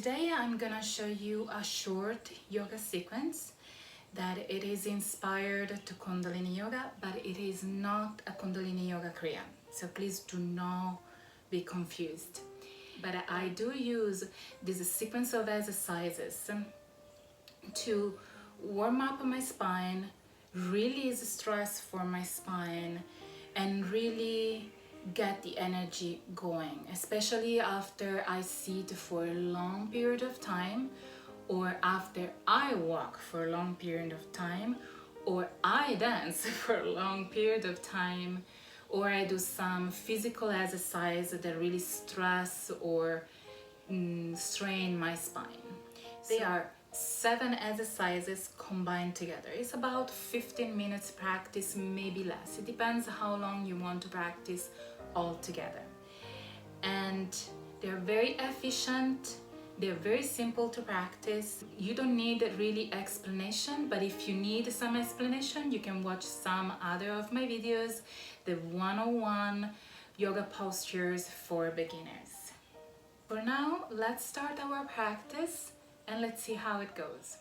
Today I'm gonna show you a short yoga sequence that it is inspired to Kundalini Yoga, but it is not a Kundalini Yoga Kriya. So please do not be confused. But I do use this sequence of exercises to warm up my spine, release stress for my spine, and really get the energy going, especially after I sit for a long period of time, or after I walk for a long period of time, or I dance for a long period of time, or I do some physical exercise that really stress or strain my spine. They are 7 exercises combined together. It's about 15 minutes practice, maybe less. It depends how long you want to practice all together. And they're very efficient. They're very simple to practice. You don't need really explanation, but if you need some explanation, you can watch some other of my videos, the 101 yoga postures for beginners. For now, let's start our practice and let's see how it goes.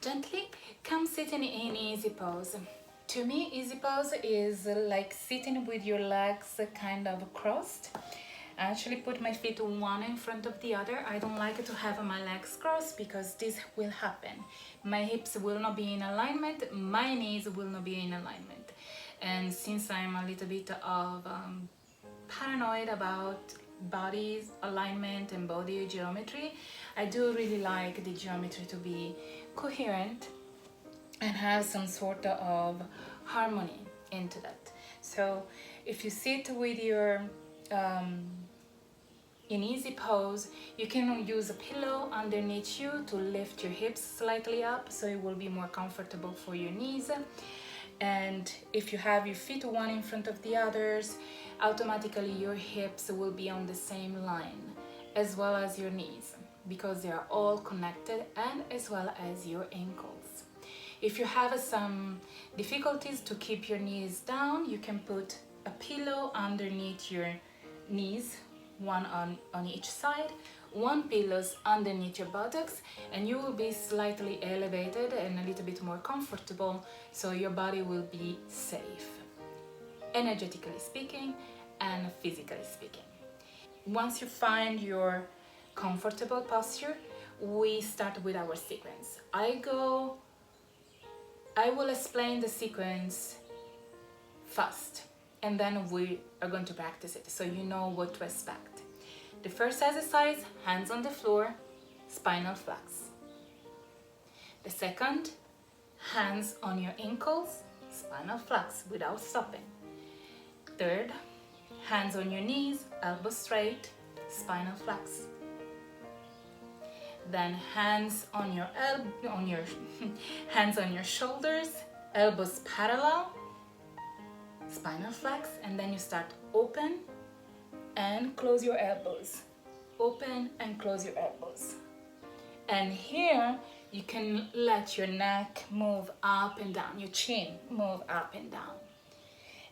Gently come sitting in easy pose. To me, easy pose is like sitting with your legs kind of crossed. I actually put my feet one in front of the other. I don't like to have my legs crossed because this will happen. My hips will not be in alignment, my knees will not be in alignment. And since I'm a little bit of paranoid about body alignment and body geometry, I do really like the geometry to be coherent and have some sort of harmony into that. So if you sit with your in easy pose, you can use a pillow underneath you to lift your hips slightly up so it will be more comfortable for your knees. And if you have your feet one in front of the others, automatically your hips will be on the same line as well as your knees, because they are all connected, and as well as your ankles. If you have some difficulties to keep your knees down, you can put a pillow underneath your knees, one on each side, one pillow underneath your buttocks, and you will be slightly elevated and a little bit more comfortable, so your body will be safe, energetically speaking and physically speaking. Once you find your comfortable posture, we start with our sequence. I will explain the sequence fast, and then we are going to practice it so you know what to expect. The first exercise, hands on the floor, spinal flex. The second, hands on your ankles, spinal flex without stopping. Third, hands on your knees, elbows straight, spinal flex. Then hands on your hands on your shoulders, elbows parallel, spinal flex, and then you start open and close your elbows. Open and close your elbows. And here you can let your neck move up and down, your chin move up and down.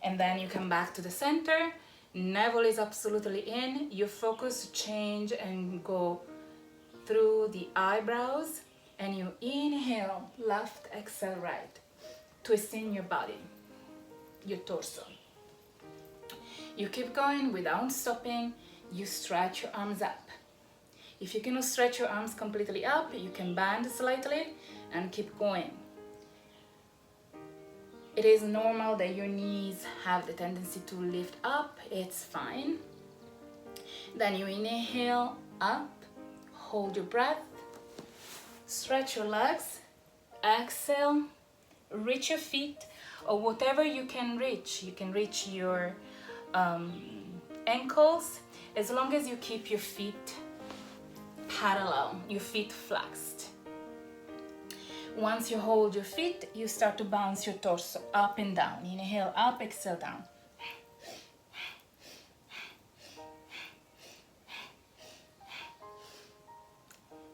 And then you come back to the center, navel is absolutely in, your focus change and go through the eyebrows, and you inhale left, exhale right, twisting your body, your torso. You keep going without stopping, you stretch your arms up. If you cannot stretch your arms completely up, you can bend slightly and keep going. It is normal that your knees have the tendency to lift up, it's fine. Then you inhale up, hold your breath, stretch your legs, exhale, reach your feet, or whatever you can reach. You can reach your ankles, as long as you keep your feet parallel, your feet flexed. Once you hold your feet, you start to bounce your torso up and down. Inhale up, exhale down.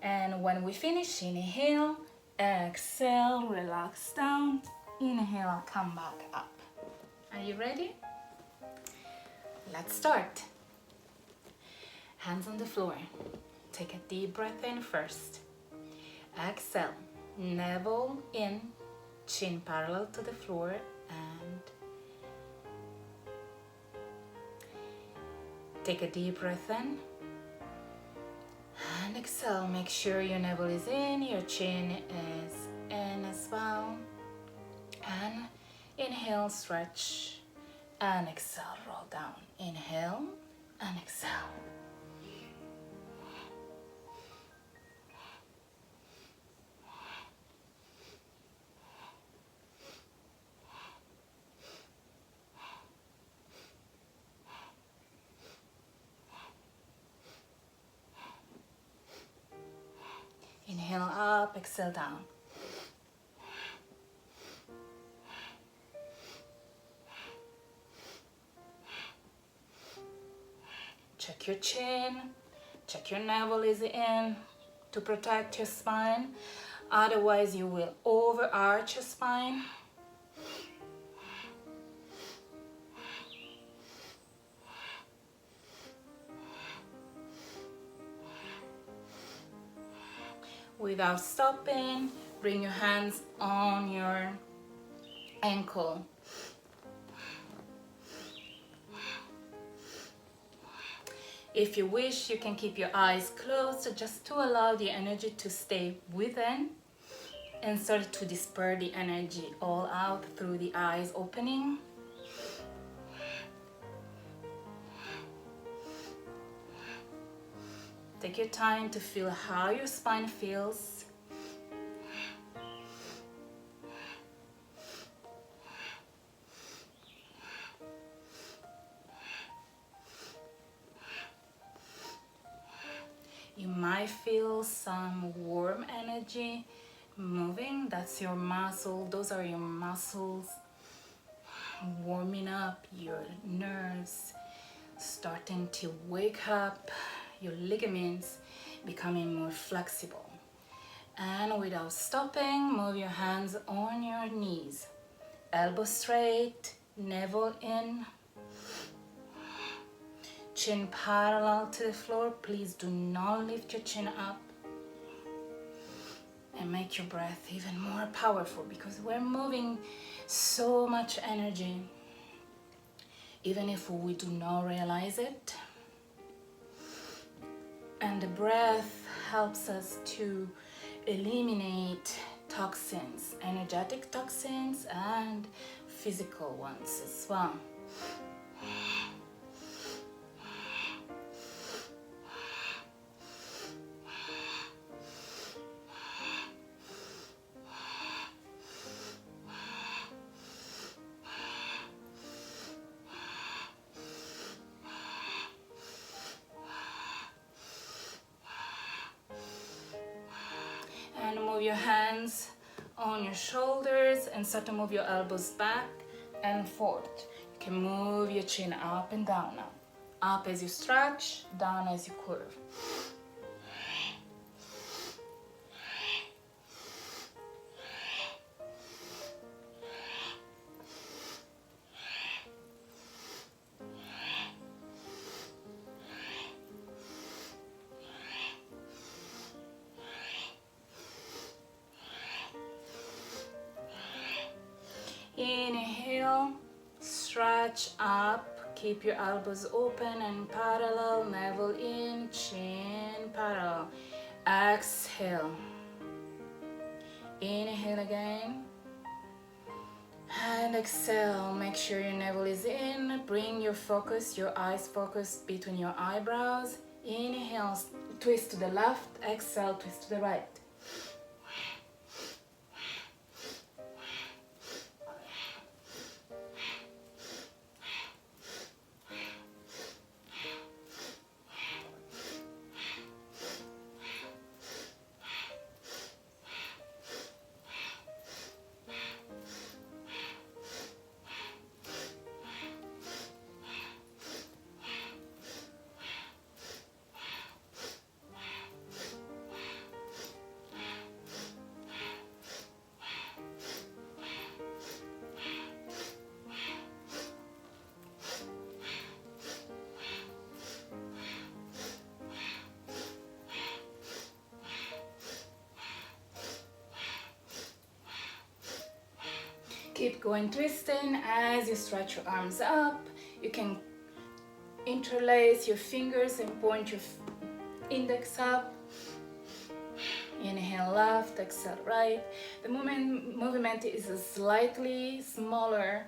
And when we finish, inhale, exhale, relax down. Inhale, come back up. Are you ready? Let's start. Hands on the floor. take a deep breath in first. Exhale, navel in, chin parallel to the floor, and take a deep breath in. And exhale, make sure your navel is in, your chin is in as well. And inhale, stretch, and exhale, roll down. Inhale and exhale. Inhale up, exhale down. Check your chin, check your navel is in to protect your spine. Otherwise, you will overarch your spine. Without stopping, bring your hands on your ankle. If you wish, you can keep your eyes closed just to allow the energy to stay within and start to disperse the energy all out through the eyes opening. Take your time to feel how your spine feels. You might feel some warm energy moving. That's your muscle. Those are your muscles warming up, your nerves starting to wake up, your ligaments becoming more flexible. And without stopping, move your hands on your knees. Elbow straight, navel in, chin parallel to the floor. Please do not lift your chin up. And make your breath even more powerful, because we're moving so much energy, even if we do not realize it. And the breath helps us to eliminate toxins, energetic toxins and physical ones as well. And move your hands on your shoulders and start to move your elbows back and forth. You can move your chin up and down now. Up as you stretch, down as you curve. Inhale, stretch up, keep your elbows open and parallel, navel in, chin parallel. Exhale. Inhale again. And exhale, make sure your navel is in. Bring your focus, your eyes focused between your eyebrows. Inhale, twist to the left. Exhale, twist to the right. Keep going twisting as you stretch your arms up. You can interlace your fingers and point your index up. Inhale left, exhale right. The movement is slightly smaller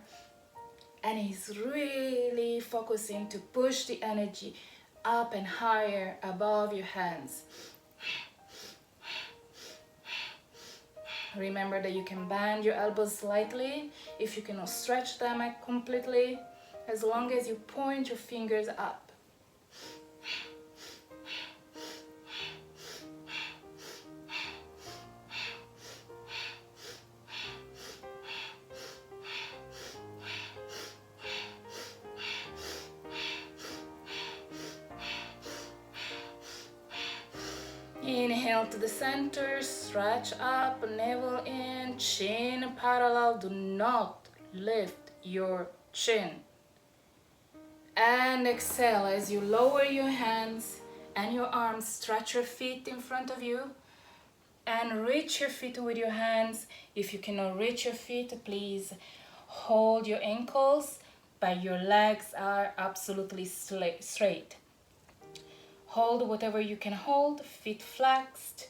and is really focusing to push the energy up and higher above your hands. Remember that you can bend your elbows slightly if you cannot stretch them completely, as long as you point your fingers up. Inhale to the center, stretch up, navel in, chin parallel. Do not lift your chin. And exhale as you lower your hands and your arms. Stretch your feet in front of you and reach your feet with your hands. If you cannot reach your feet, please hold your ankles, but your legs are absolutely straight. Hold whatever you can hold, feet flexed.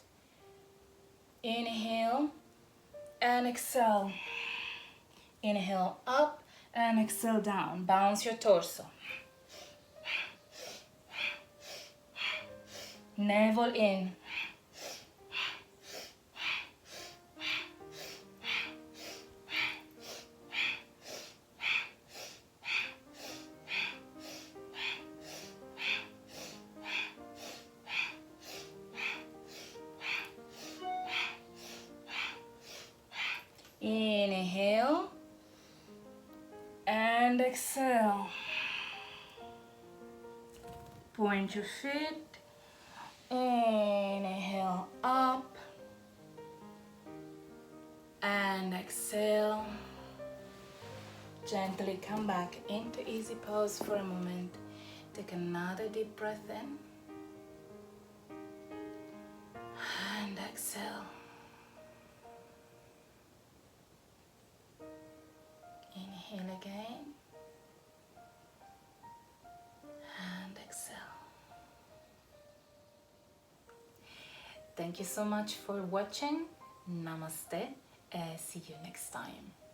Inhale and exhale. Inhale up and exhale down. Bounce your torso. Navel in. Inhale and exhale. Point your feet. Inhale up and exhale. Gently come back into easy pose for a moment. Take another deep breath in and exhale. Inhale again and exhale. Thank you so much for watching. Namaste. See you next time.